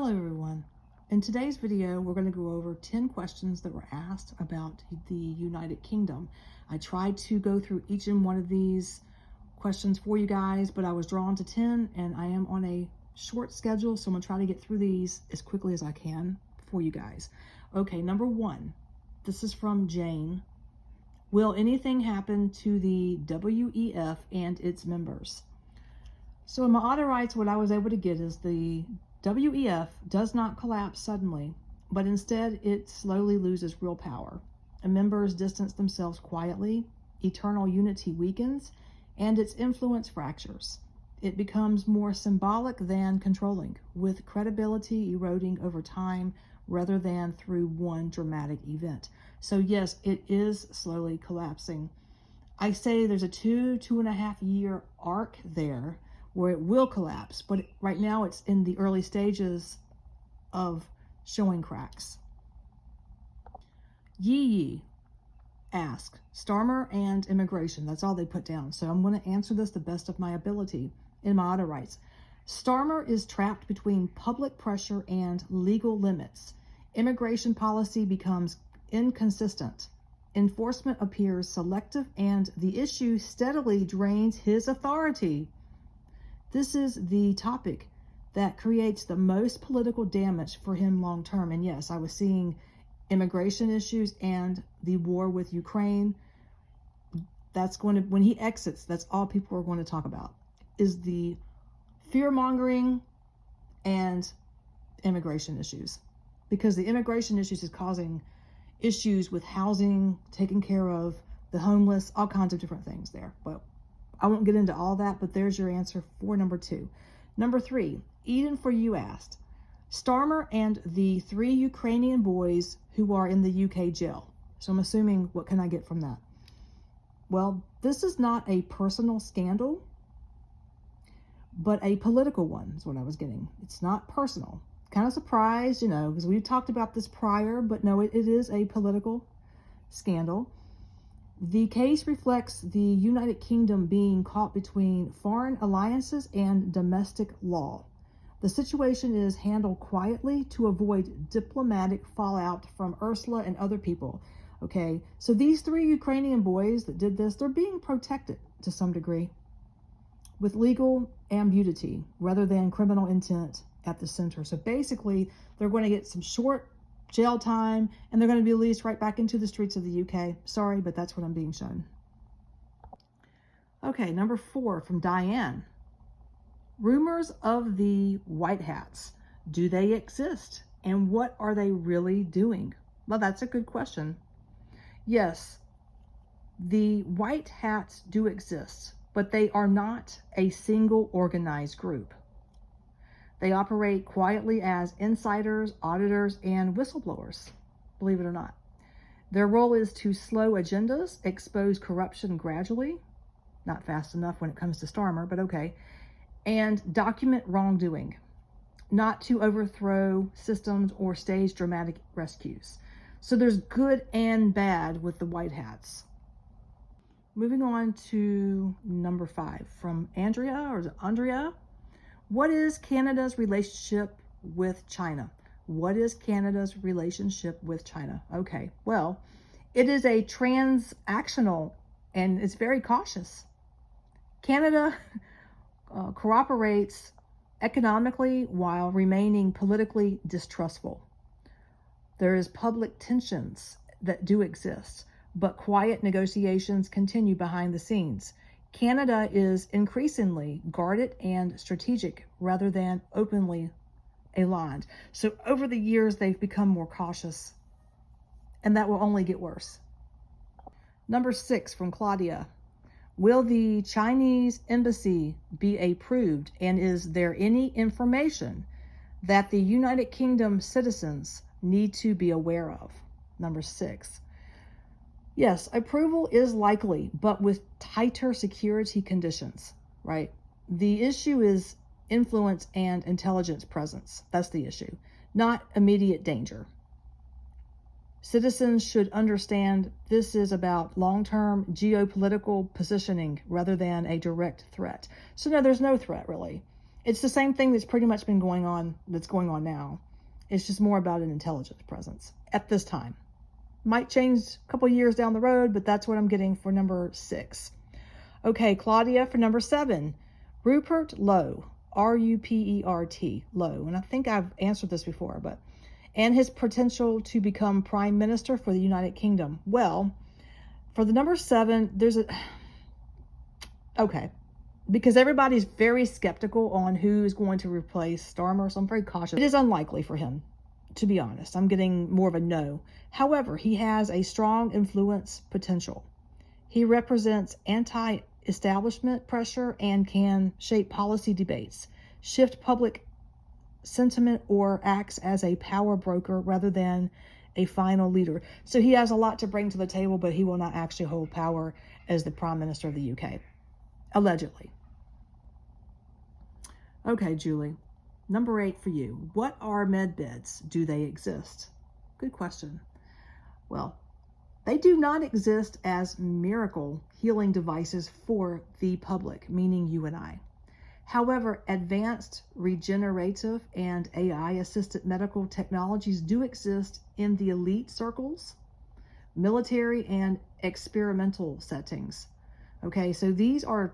Hello everyone. In today's video, we're going to go over 10 questions that were asked about the United Kingdom. I tried to go through each and one of these questions for you guys, but I was drawn to 10 and I am on a short schedule, so I'm going to try to get through these as quickly as I can for you guys. Okay, number 1. This is from Jane. Will anything happen to the WEF and its members? So in my auto rights, what I was able to get is the WEF does not collapse suddenly, but instead it slowly loses real power, and members distance themselves quietly, eternal unity weakens, and its influence fractures. It becomes more symbolic than controlling, with credibility eroding over time rather than through one dramatic event. So yes, it is slowly collapsing. I say there's a 2.5 year arc there where it will collapse, but right now it's in the early stages of showing cracks. Yi ask, Starmer and immigration. That's all they put down. So I'm going to answer this the best of my ability in my auto rights. Starmer is trapped between public pressure and legal limits. Immigration policy becomes inconsistent. Enforcement appears selective, and the issue steadily drains his authority. This is the topic that creates the most political damage for him long term. And yes, I was seeing immigration issues and the war with Ukraine. That's going to, when he exits, that's all people are going to talk about, is the fear mongering and immigration issues. Because the immigration issues is causing issues with housing, taking care of the homeless, all kinds of different things there. But I won't get into all that, but there's your answer for number 2. Number 3, Eden for you asked, Starmer and the 3 Ukrainian boys who are in the UK jail. So I'm assuming, what can I get from that? Well, this is not a personal scandal, but a political one is what I was getting. It's not personal. Kind of surprised, because we've talked about this prior, but no, it is a political scandal. The case reflects the United Kingdom being caught between foreign alliances and domestic law. The situation is handled quietly to avoid diplomatic fallout from Ursula and other people. Okay, so these 3 Ukrainian boys that did this, they're being protected to some degree with legal ambiguity rather than criminal intent at the center. So basically, they're going to get some short jail time, and they're going to be released right back into the streets of the UK. Sorry, but that's what I'm being shown. Okay, number 4 from Diane. Rumors of the White Hats. Do they exist? And what are they really doing? Well, that's a good question. Yes, the White Hats do exist, but they are not a single organized group. They operate quietly as insiders, auditors, and whistleblowers, believe it or not. Their role is to slow agendas, expose corruption gradually, not fast enough when it comes to Starmer, but okay, and document wrongdoing, not to overthrow systems or stage dramatic rescues. So there's good and bad with the White Hats. Moving on to number 5 from Andrea, or is it Andrea? What is Canada's relationship with China? What is Canada's relationship with China? Okay, well, it is a transactional and it's very cautious. Canada cooperates economically while remaining politically distrustful. There is public tensions that do exist, but quiet negotiations continue behind the scenes. Canada is increasingly guarded and strategic rather than openly aligned. So over the years, they've become more cautious, and that will only get worse. Number 6 from Claudia. Will the Chinese embassy be approved, and is there any information that the United Kingdom citizens need to be aware of? Number 6. Yes, approval is likely, but with tighter security conditions, right? The issue is influence and intelligence presence. That's the issue, not immediate danger. Citizens should understand this is about long-term geopolitical positioning rather than a direct threat. So no, there's no threat really. It's the same thing that's pretty much been going on, that's going on now. It's just more about an intelligence presence at this time. Might change a couple years down the road, but that's what I'm getting for number 6. Okay, Claudia, for number 7, Rupert Lowe, R-U-P-E-R-T, Lowe. And I think I've answered this before, but, and his potential to become Prime Minister for the United Kingdom. Well, for the number 7, there's a, okay, because everybody's very skeptical on who's going to replace Starmer, so I'm very cautious. It is unlikely for him, to be honest. I'm getting more of a no. However, he has a strong influence potential. He represents anti-establishment pressure and can shape policy debates, shift public sentiment, or acts as a power broker rather than a final leader. So he has a lot to bring to the table, but he will not actually hold power as the Prime Minister of the UK, allegedly. Okay, Julie, number 8 for you. What are med beds? Do they exist? Good question. Well, they do not exist as miracle healing devices for the public, meaning you and I. However, advanced regenerative and AI-assisted medical technologies do exist in the elite circles, military, and experimental settings. Okay, so these are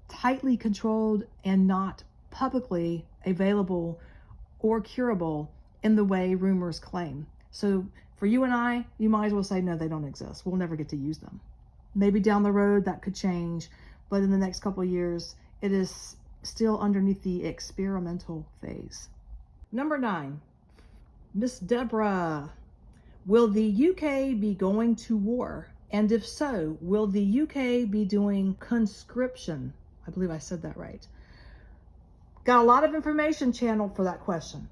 tightly controlled and not publicly available or curable in the way rumors claim. So for you and I, you might as well say, no, they don't exist. We'll never get to use them. Maybe down the road that could change, but in the next couple of years, it is still underneath the experimental phase. Number 9, Miss Deborah, will the UK be going to war? And if so, will the UK be doing conscription? I believe I said that right. Got a lot of information channeled for that question.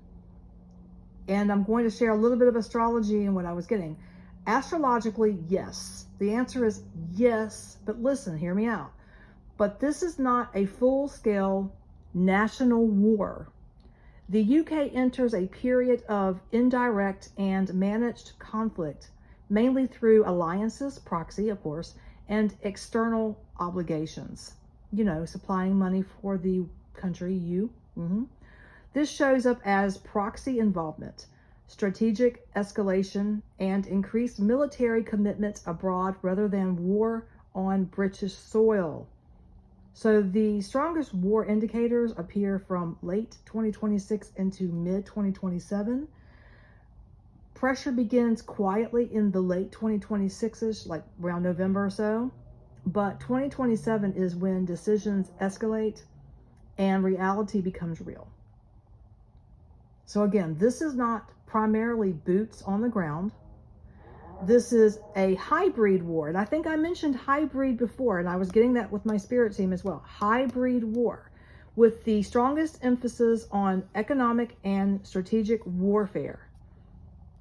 And I'm going to share a little bit of astrology and what I was getting. Astrologically, yes. The answer is yes, but listen, hear me out. But this is not a full-scale national war. The UK enters a period of indirect and managed conflict, mainly through alliances, proxy, of course, and external obligations. You know, supplying money for the country, you. This shows up as proxy involvement, strategic escalation, and increased military commitments abroad rather than war on British soil. So the strongest war indicators appear from late 2026 into mid 2027. Pressure begins quietly in the late 2026ish, like around November or so. But 2027 is when decisions escalate and reality becomes real. So again, this is not primarily boots on the ground. This is a hybrid war. And I think I mentioned hybrid before, and I was getting that with my spirit team as well. Hybrid war with the strongest emphasis on economic and strategic warfare,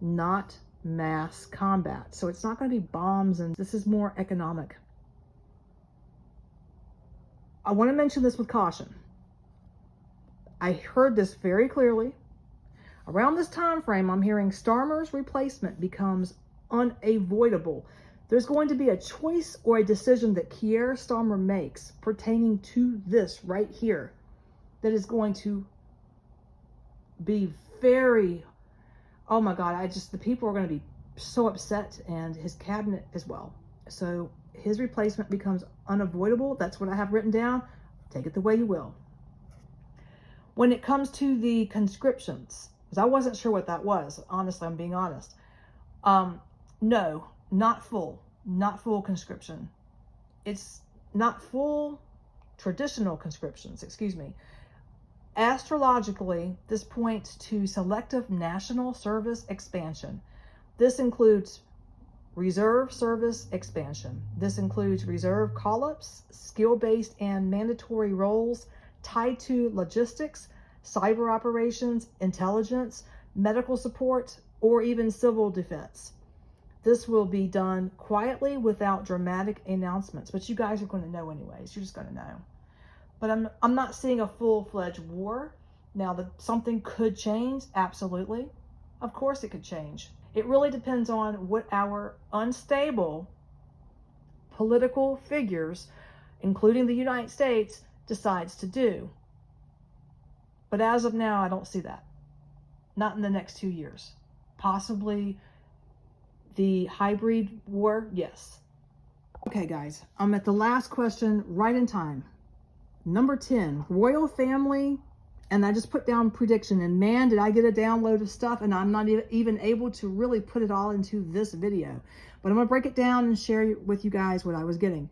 not mass combat. So it's not going to be bombs, and this is more economic. I want to mention this with caution. I heard this very clearly. Around this time frame, I'm hearing Starmer's replacement becomes unavoidable. There's going to be a choice or a decision that Keir Starmer makes pertaining to this right here that is going to be very, oh my God, the people are going to be so upset, and his cabinet as well. So his replacement becomes unavoidable. That's what I have written down. Take it the way you will. When it comes to the conscriptions, because I wasn't sure what that was, honestly, I'm being honest. No, not full conscription. It's not full traditional conscriptions, excuse me. Astrologically, this points to selective national service expansion. This includes reserve service expansion. This includes reserve call-ups, skill-based and mandatory roles tied to logistics, cyber operations, intelligence, medical support, or even civil defense. This will be done quietly without dramatic announcements, but you guys are going to know anyways. You're just going to know. But I'm not seeing a full-fledged war. Now, something could change, absolutely. Of course it could change. It really depends on what our unstable political figures, including the United States, decides to do. But as of now, I don't see that. Not in the next 2 years. Possibly the hybrid war, yes. Okay, guys, I'm at the last question right in time. Number 10, royal family. And I just put down prediction, and man, did I get a download of stuff, and I'm not even able to really put it all into this video. But I'm going to break it down and share with you guys what I was getting.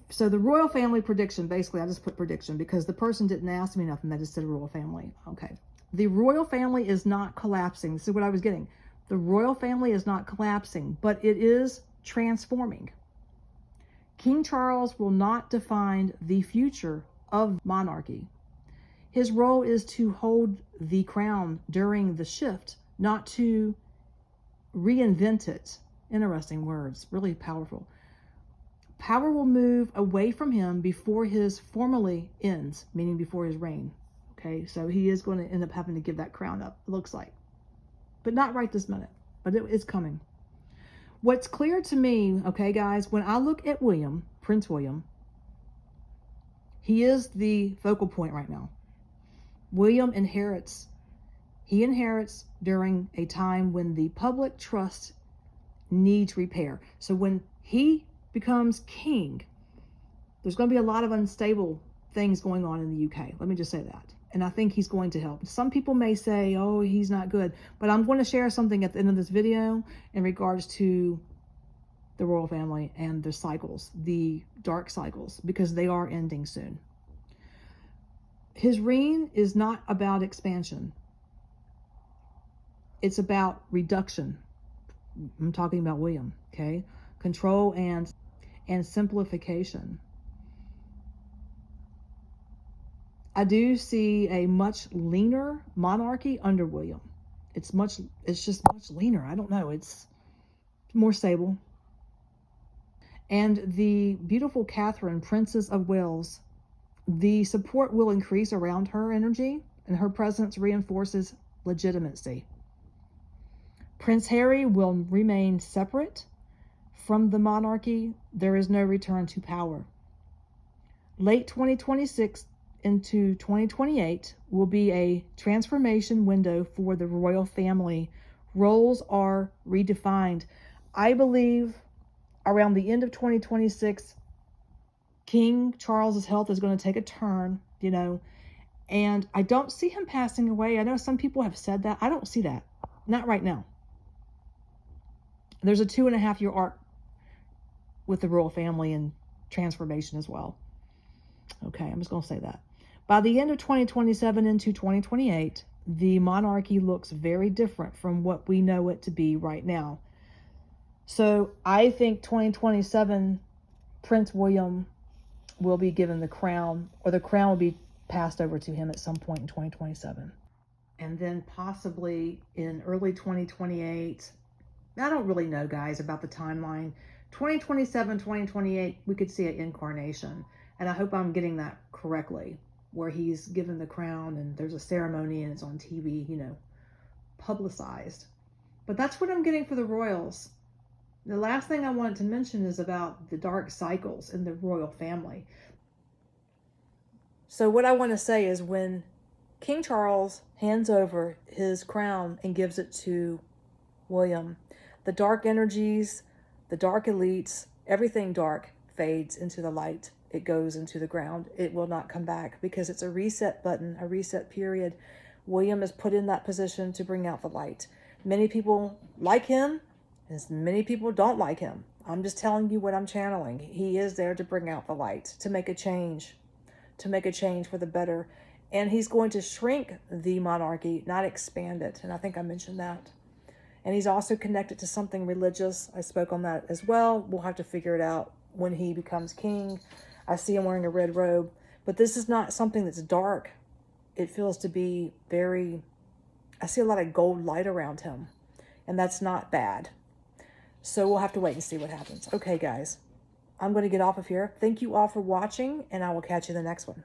So the royal family prediction, basically, I just put prediction because the person didn't ask me nothing. They just said royal family. Okay. The royal family is not collapsing. This is what I was getting. The royal family is not collapsing, but it is transforming. King Charles will not define the future of monarchy. His role is to hold the crown during the shift, not to reinvent it. Interesting words, really powerful. Power will move away from him before his formally ends, meaning before his reign. Okay, so he is going to end up having to give that crown up, it looks like. But not right this minute, but it is coming. What's clear to me, okay, guys, when I look at William, Prince William, he is the focal point right now. William inherits. He inherits during a time when the public trust needs repair. So when he becomes king, there's going to be a lot of unstable things going on in the UK. Let me just say that. And I think he's going to help. Some people may say, oh, he's not good. But I'm going to share something at the end of this video in regards to the royal family and the cycles, the dark cycles, because they are ending soon. His reign is not about expansion. It's about reduction. I'm talking about William, okay? Control and simplification. I do see a much leaner monarchy under William. It's just much leaner. I don't know. It's more stable. And the beautiful Catherine, Princess of Wales, the support will increase around her energy, and her presence reinforces legitimacy. Prince Harry will remain separate from the monarchy. There is no return to power. Late 2026 into 2028 will be a transformation window for the royal family. Roles are redefined. I believe around the end of 2026, King Charles's health is going to take a turn, and I don't see him passing away. I know some people have said that. I don't see that. Not right now. There's a 2.5-year arc with the royal family and transformation as well. Okay, I'm just going to say that. By the end of 2027 into 2028, the monarchy looks very different from what we know it to be right now. So I think 2027, Prince William will be given the crown, or the crown will be passed over to him at some point in 2027. And then possibly in early 2028, I don't really know, guys, about the timeline. 2027, 2028, we could see an incarnation. And I hope I'm getting that correctly, where he's given the crown and there's a ceremony and it's on TV, publicized. But that's what I'm getting for the royals. The last thing I wanted to mention is about the dark cycles in the royal family. So what I want to say is when King Charles hands over his crown and gives it to William, the dark energies, the dark elites, everything dark fades into the light. It goes into the ground. It will not come back because it's a reset button, a reset period. William is put in that position to bring out the light. Many people like him, and many people don't like him. I'm just telling you what I'm channeling. He is there to bring out the light, to make a change for the better. And he's going to shrink the monarchy, not expand it. And I think I mentioned that. And he's also connected to something religious. I spoke on that as well. We'll have to figure it out when he becomes king. I see him wearing a red robe. But this is not something that's dark. It feels to be I see a lot of gold light around him. And that's not bad. So we'll have to wait and see what happens. Okay, guys, I'm going to get off of here. Thank you all for watching, and I will catch you in the next one.